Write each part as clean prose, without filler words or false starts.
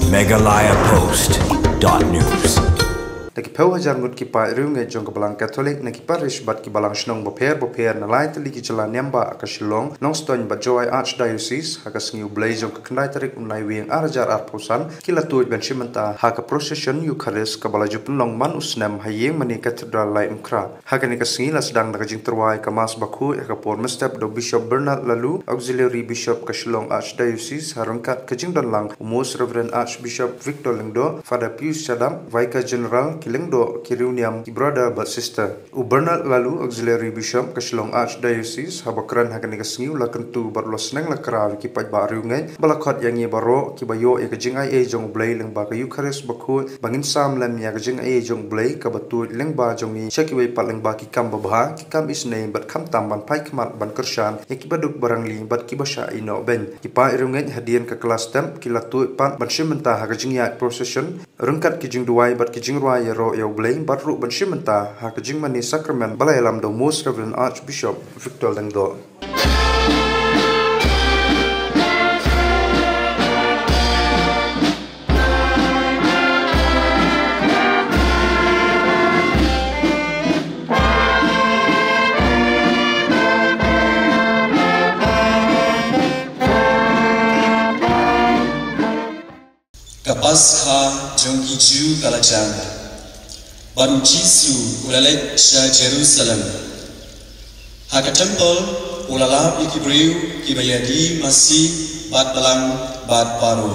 megalayapost.news. Nakipau hajar ngut kipa irungai jong kebalang Katolik nakiparish bat kibalang shnong boper nalai tali ki jalan nyamba akasilong nong stone bajoy archdiocese hakas ngiu blay jong kekendai tarik unai wing arajar arpusan kila tuit ben shimenta haka procession Eucharist kabala jupun long man usnam hayeng mani katedral lai umkra haka ni kasingi la sedang nakajing terwai kamas baku yakapor mestep do Bishop Bernard Lalu auxiliary Bishop kasilong archdiocese harangkat kajing dan lang umus Reverend Archbishop Victor Lengdo Father Pius Chadam Vicar General Kilengdo Kiruniam brother but sister Bernard Lalu auxiliary bishop Kasilong archdiocese habakran hakani kasingiu lakentu barlos nang lakra ki paj baru ngai balakhat yang ye baro ki bayo e kajing ai jong blai leng ba ka Eucharist baku bangin sam lam ya kajing ai jong blai ka batu leng ba jong ni chaki wei pat leng ba ki kam ba ki kam is name but kam tam ban pai kmat ban kershan e ki baduk barang li bat ki basha ino ben ki pa irungai hadian ka kelas tem ki latu pat ban shimenta ha kajing ya procession rungkat ki jing duai bat ki jing ruai ro yo blay batru ban shimenta ha kajing mani sacrament balai lam do most Reverend Archbishop Victor Lengdo Kapasha jongki ju kalajang baru Jisu ulalek sha Jerusalem haka temple ulalap ikibriu kibayadi masih bat balang bat paru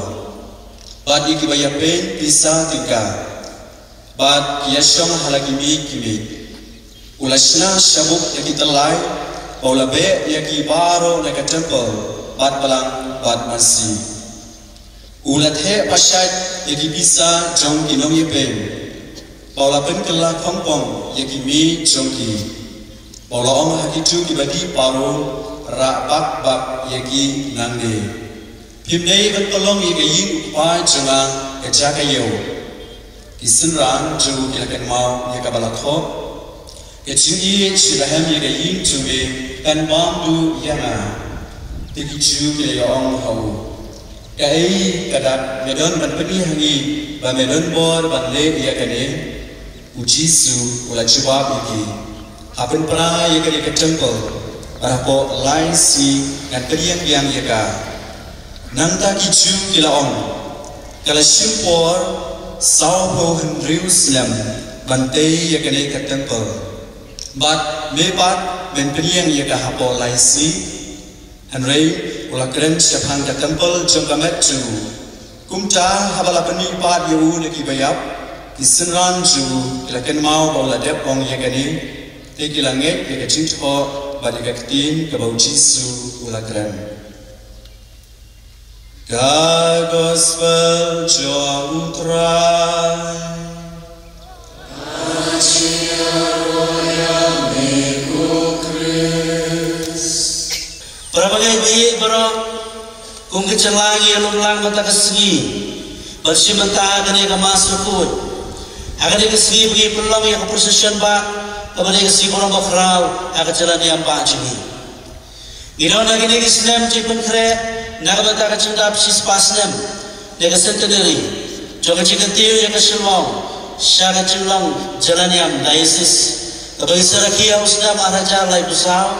bat ikibayapen pisa tingka bat kiasyong halagimi kimi ulashna shabuk yakitelai paulabe yakibaro naka temple bat balang bat masih ulat he pasyat yaki bisa jong kinom yepen Paula penkela kompong yaki mi jongki Paula om hakitu kibadi paru rak bak yaki nangde Pimnei pentolong yaki yin upai jengang kejaka yeo Kisenran jauh kilakan mau yaka balakho Kecing silahem yaki yin jungge kan bamdu yanga Tiki ju kilaya om hau Kai kadak medon ban peni hangi ba medon bor ban le yakane Ujisu ula jawab iki hapen pra yaka ke temple rapo lain si ngan periang yang yaka nanta kiju kila on kala simpor sauho Jerusalem bante yaka ke temple but me bat ben periang yaka hapo lain si Henry ula keren siapang ke temple jom kamet tu kumta habala peni pat yu neki bayap Kisenran ju kilakan mau baula dep ong yakani te kilanget yaka cintho badika ketin ke bau Jisu ulakran ka gospel jo utrai Achia roya meku Kris Prabagai bayi barok kung kecalangi alung lang mata kesegi bersimenta kani kamasukut akan dikasih bagi peluang yang prosession ba kepada dikasih orang bakrau akan jalan yang pak jini irawan lagi ni Islam cipen kere nak bata kacengkap sis pasnem dekat centenary juga cikan tiu yang keselong syara cilong jalan yang diocese kepada serakia usnam araja lai pusau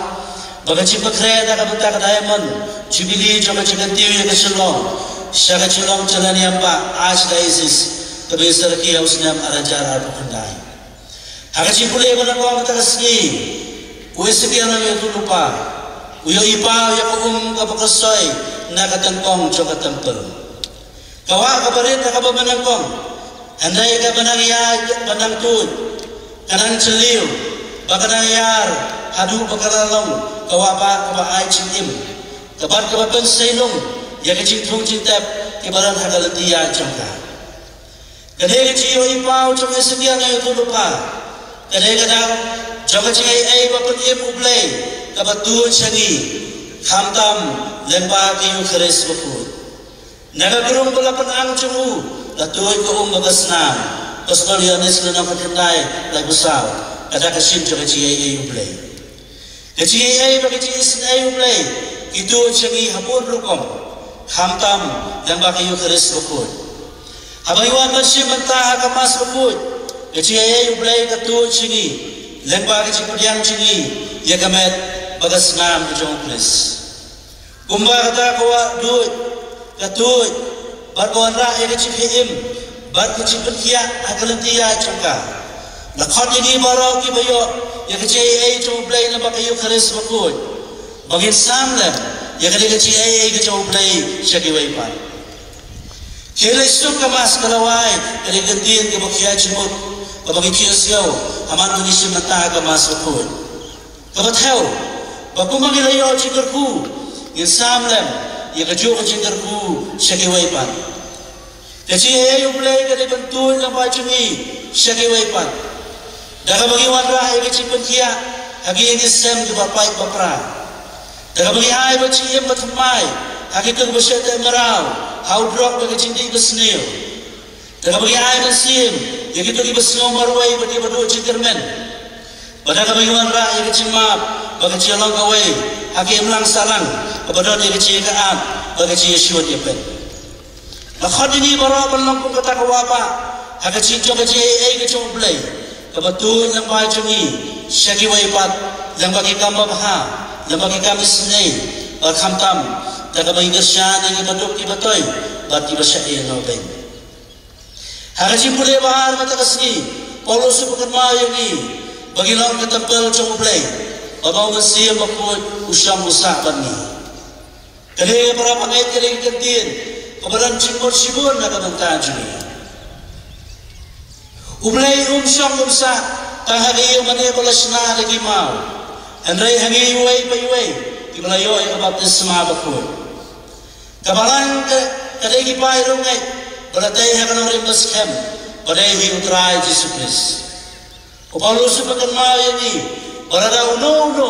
bagi cipen kere nak bata diamond jubilee juga cikan tiu yang keselong syara cilong jalan yang pak archdiocese Kebesar kia usnam arajar harap kendai. Hakaci pulih benar kau kata kesini. Kue sekian yang tu lupa. Uyo ipa yang kapakasoi nak katengkong coba tempel. Kawak kabarin nak kabar menangkong. Andai kabanang ya banang tun. Kanang celiu. Bakanang yar hadu bakalalong. Kawak pa kabak ai cintim. Kabar penselong. Yang kecintong cintap kibaran hakalatia congkak. Kadang ciyo ipau cuma sekian yang tu lupa. Kadang cuma ciyo ay bapak ibu blay kabatun sangi hamtam lemba kiyo keres bukut. Nagagurung balapan ang cungu latuoy ko bagasnam. Pastorianis na napatintay lay busaw. Kada kasim cuma ciyo ay blay. Kaciyo ay bapak ciyo ay blay. Ito sangi hapon lukom hamtam lemba kiyo keres bukut. Abaiwan masih mentah kemas bukut. Kecil ayah ublay ketua cingi. Lengba kecil pediang cingi. Ya kemet bagas nam kejong ples. Kumba kata kawa duit. Ketua. Barbawan rak ya kecil him. Bar kecil penkiak. Agalantia congka. Lakot ini barau ki bayo. Ya kecil ayah cong ublay nampak kayu keris bukut. Bagin samlan. Ya kecil ayah kecil ublay syakiwaipan. Kira isuk kemas kalawai dari gentin ke bakia cimut ke bagi kiasiau aman tunisi mentah kemas ukun kebetul baku mengilayo cikerku yang samlem yang kejuk cikerku syakiwaipan kecil ayu play ke bentuk lampai cumi syakiwaipan dah bagi warah yang kecil penkia hagi yang sem ke bapai bapra dah bagi ai baci yang bertemai hagi ke bersyaitan merau how drop bagi cinti besnil. Tengah bagi air mesin, yang itu bagi besnil marwai bagi berdua cintermen. Pada bagi wanra yang kecil map, bagi cialang kawai, hakim lang salang, kepada dia kecil keat, bagi kecil syuat ya pen. Lakhat ini baru berlampung kata kawapa, hak kecil kecil kecil belai. Kebetul yang baik cumi, syaki waipat, yang bagi kambah ha, yang bagi kami senai, berkhamtam. Daga bagi kesyan yang baduk di batoy, berarti bersyair naudeng. Hari cimpulai bahar mata kesini, Paulus bukan mayu ni, bagi lawan ke tempel cuma play, abang masih bakut usam usak bani. Kali para pengait kali kentin, keberan cimpul sibun nak bentar juni. Ublay umsam umsak, tahari mana belasna lagi mau, andai hangi way by way, iblayo ay baptisma bakut. Kabalan kadai kipai rungai, beratai hakan orang meskem, badai hi utrai Yesus Kristus. Paulus bukan mau ini, berada uno,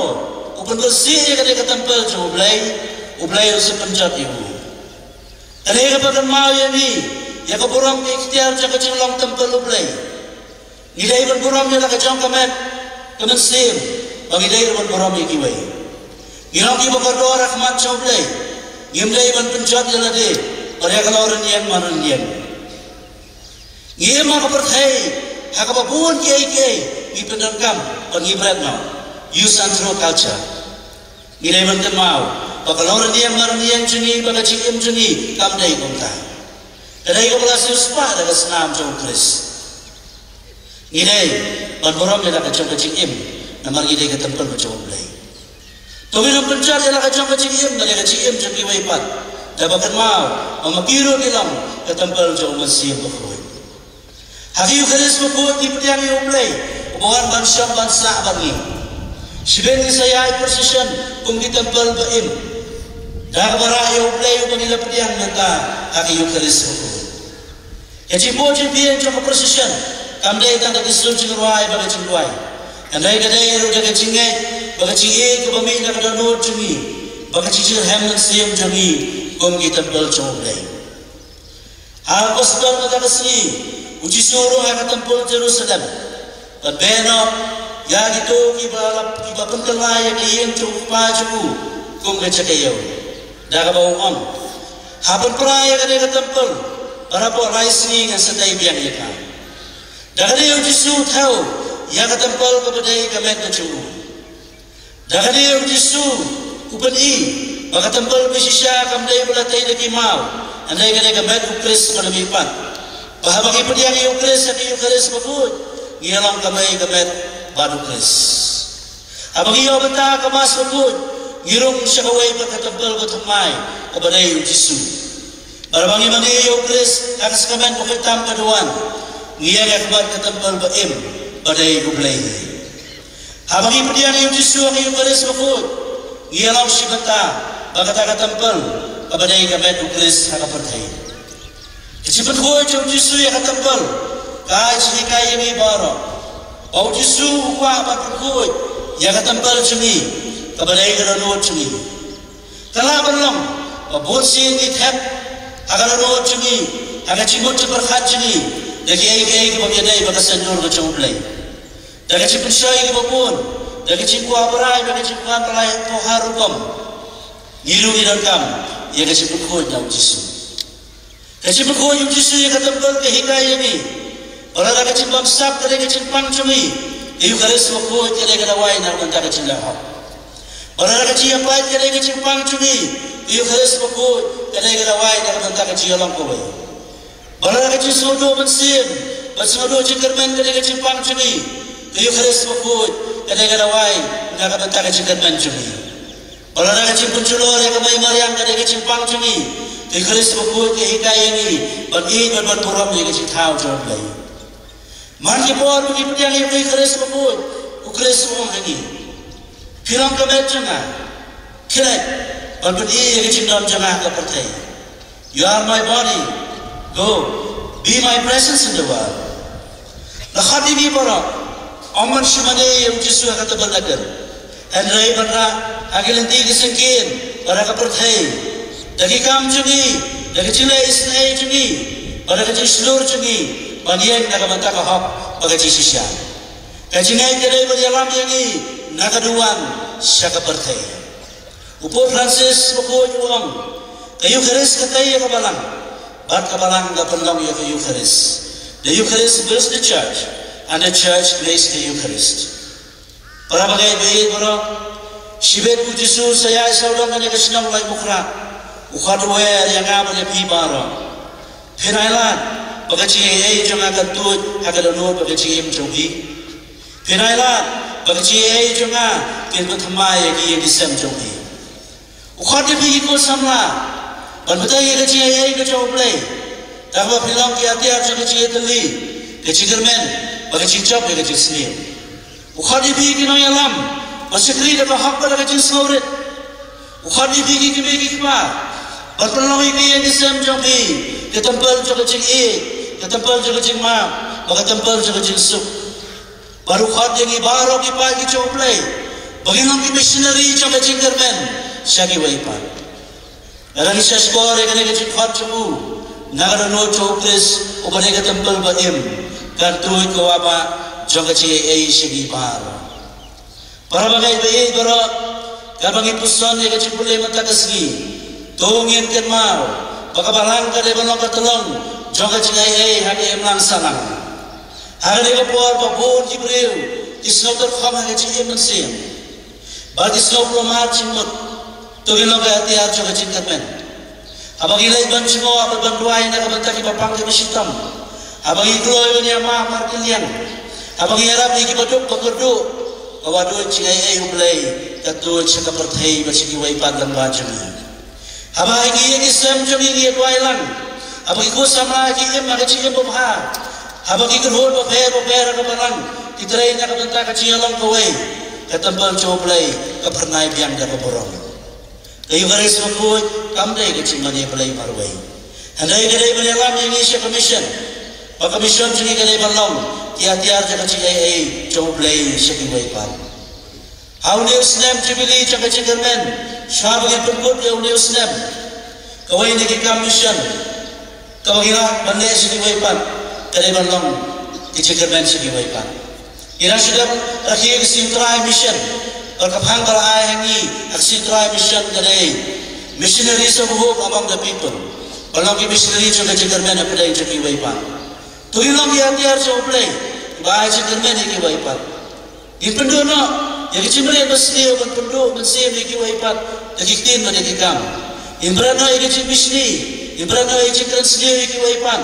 upan bersih kadai ketempel tu ublay usip penjat ibu. Kadai bukan mau ini, ya keburang ikhtiar jaga cilang tempel ublay. Nilai berburang dia nak jang kemet, kemensim, bagi dia berburang ikiway. Girang ibu berdoa rahmat ublay. Gimlay ban penjat lalade, orang kalau orang yang mana yang, gimana kepercayai, hak apa pun kiai, ipenderkam, pengibrat no, use and throw culture, gilai ban temau, kalau orang yang mana yang juni, baga cikim juni, kamdai kumta, kadai kebelas uspa daga senam jauh Kris, gilai ban boram dia daga jauh cikim, namar gilai ke tempat jauh belai. Tapi nak pencar ialah kacang kecil dari kecil jadi waipat. Dapat mau memakiru dalam ke tempat jauh masih berkuat. Hari Eucharis berkuat di pediang Eublay, hubungan bangsa bagi. Sebenarnya saya persission kung di tempat berim. Dah berah Eublay ubangila pediang menta hari Eucharis berkuat. Kecil boleh biar jauh persission. Kamdai tanda kisah cingruai bagi cingruai. Andai kadai ru jaga cingai, bagi cingai ke bami nak ada nur cumi, bagi cicil hamdan siam cumi, kom kita bel coblay. Aku sedang kata kesini, uji suruh hak tempel Jerusalem, berbeno, ya gitu kibalap kibapan kelai yang iyan cukup pajuku, kom kecakayau, dah kau on, hapan peraya kadai tempel, para buat raising yang sedai biang ikan, dah kadai uji suruh tahu. Ya ke tempel kepada kemet kecuru. Dah dia ujisu upeni. Maka tempel bisisya kamdai belatai lagi mau. Andai kena kemet ukris pada mipat. Bahawa bagi pediang ukris yang ukris bakut. Ialang kamai kemet badu ukris. Abang iyo bentah kemas bakut. Ngirung syakawai pada tempel ketemai kepada ujisu. Barang bagi ukris akas kemet bukitam kaduan. Ngia kemet ke tempel baim. Badai ublay. Habang ipedian yung Yesus ang iyong karis makut. Ialang sibata, bagata tempel, kabadai kamet ukris hakapertay. Kecipat ko yung Yesus yung tempel, kahit sinikay yung ibaro. O Yesus ukwa patukut, yung tempel cumi, kabadai kananuot cumi. Kalaban lang, mabunsin itep, hakananuot cumi, hakachimot sa berkat cumi, dagi ay kipagyaday bagasanyor ka siyang ublay. Dagi cipin siya ikipapun, dagi cipin kuhabaray, dagi cipin kuhabaray po harupam. Ngilu inangkam, iya ka cipin kuhod na Yesus. Kecil berko yung Yesus yang ketempel ke hikayat ini. Orang kecil bangsa kali kecil pangcumi. Iu karis berko kali kadawai nak mentah kecil lahap. Orang kecil yang baik kali kecil pangcumi. Iu karis berko kali kadawai nak mentah kecil lang kawai. Orang kecil sodo mensim, bersodo jengkermen kali kecil pangcumi. Iu karis berko kali kadawai nak mentah kecil pangcumi. Orang kecil penculur yang kemai mariang kali kecil pangcumi. Ikhlas berkuat ke hikayat ini, berturam yang kecil tahu jawab lagi. Mari buat begitu yang ikhlas berkuat, ikhlas semua ini. Firman kemet jangan, kerek, berbudi yang kecil dalam jangan kepercayaan. You are my body, go, be my presence in the world. Lakhati ni para, aman shumane yang Yesus kata berlaku. Andai berla, agilanti kesengkin, para kepercayaan. Dari kam jungi, dari cina isnai jungi, pada kecil seluruh jungi, banian nak mentah kahap, pada kecil sisya. Kecil naik kedai berjalan jungi, nak keduan siapa pertai. Upur Francis buku uang, kayu keris ketai kabalang, bat kabalang kapenlang ya kayu keris. The Eucharist builds the church, and the church makes the Eucharist. Para bagai bayi para, sibet pujisu saya saudara kena kesenang lagi mukra. Ukhaduer yang apa dia pibara. Penailan, bagaimana ia jangan ketut, agak donor bagaimana menjauhi. Penailan, bagaimana ia jangan kita bertemai yang disem jauhi. Ukhaduer pergi kau samla, berbeda ia bagaimana ia kejauh play. Tak apa bilang kita tiada bagaimana teli, kecikermen, bagaimana job bagaimana seni. Ukhaduer pergi kena yalam, bersekri dapat hak pada bagaimana saurit. Ukhaduer pergi kemana? Berpeluang ini yang disem jombi, ketempel juga cing ketempel juga cing ma, ketempel juga cing sup. Baru khat yang ibarat pagi coplay, bagaimana kita missionary juga cing kermen, syaki waipan. Dalam kisah sekolah yang kita cing khat cubu, nagara no coples, ubah ketempel badim, kartu itu apa, juga cing syaki ibarat. Para bagai bayi berak, kabangi pusan yang cing boleh mata kesgi. Tungin ken mau, bakabalang kade balong katulong, joga cingai hadi emlang salang. Hari ini kepuar babun Jibril, isnau terkham hadi cingai mensim. Bagi isnau pelomat cimut, tungin lo gati ar joga cingkapen. Abang ilai ban cimo, abang banduai nak abantaki bapang ke mesitam. Abang ikloi bani amah markilian. Abang iarap ni kibaduk bakerdu, kawadun cingai ublai, katut sekapertai bersiki waipan dan bajami. Abang ini Islam juga ini tuailan. Abang ikut sama lagi macam macam berbahar. Abang ikut hol berper kebalang. Kita ini nak bentar kecil lang kawai. Ketempel coplay kepernai biang dah keborong. Kayu garis makut kamdai kecil mana pelai marwai. Andai kedai berjalan yang Asia Commission. Pak Commission juga kedai balong. Tiar-tiar jaga kecil coplay syaki waipan. Awalnya Islam cipili jaga cingkermen. Syabagi pengkut dia udah Islam. Kau ini kita mission. Kau kira bandai sini waipan, dari bandung dicekirkan sini waipan. Ira sudah rakyat kesintrai mission. Berkapang kalau ayah ini kesintrai mission dari missionaries of hope among the people. Kalau kita missionary juga cekirkan apa yang cekir waipan. Tu ilang dia coplay, bahaya cekirkan ini waipan. Ini penduduk. Yang cimri bersih, penduduk bersih lagi waipat, terkitin pada kikam. Imbrana yang cimisni, imbrana yang cikran sendiri lagi waipat.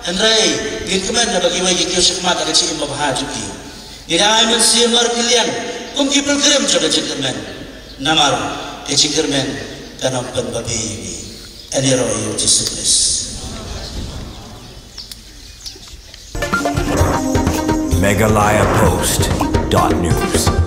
Hendrai, gimana nak bagi wajib kau sekmat agak cim bahajuki. Ira ayam sih markilian, kumkipul krem coba cikran. Namar, cikran tanam penbabi. Ini roh Yesus Kristus. Megalayapost.news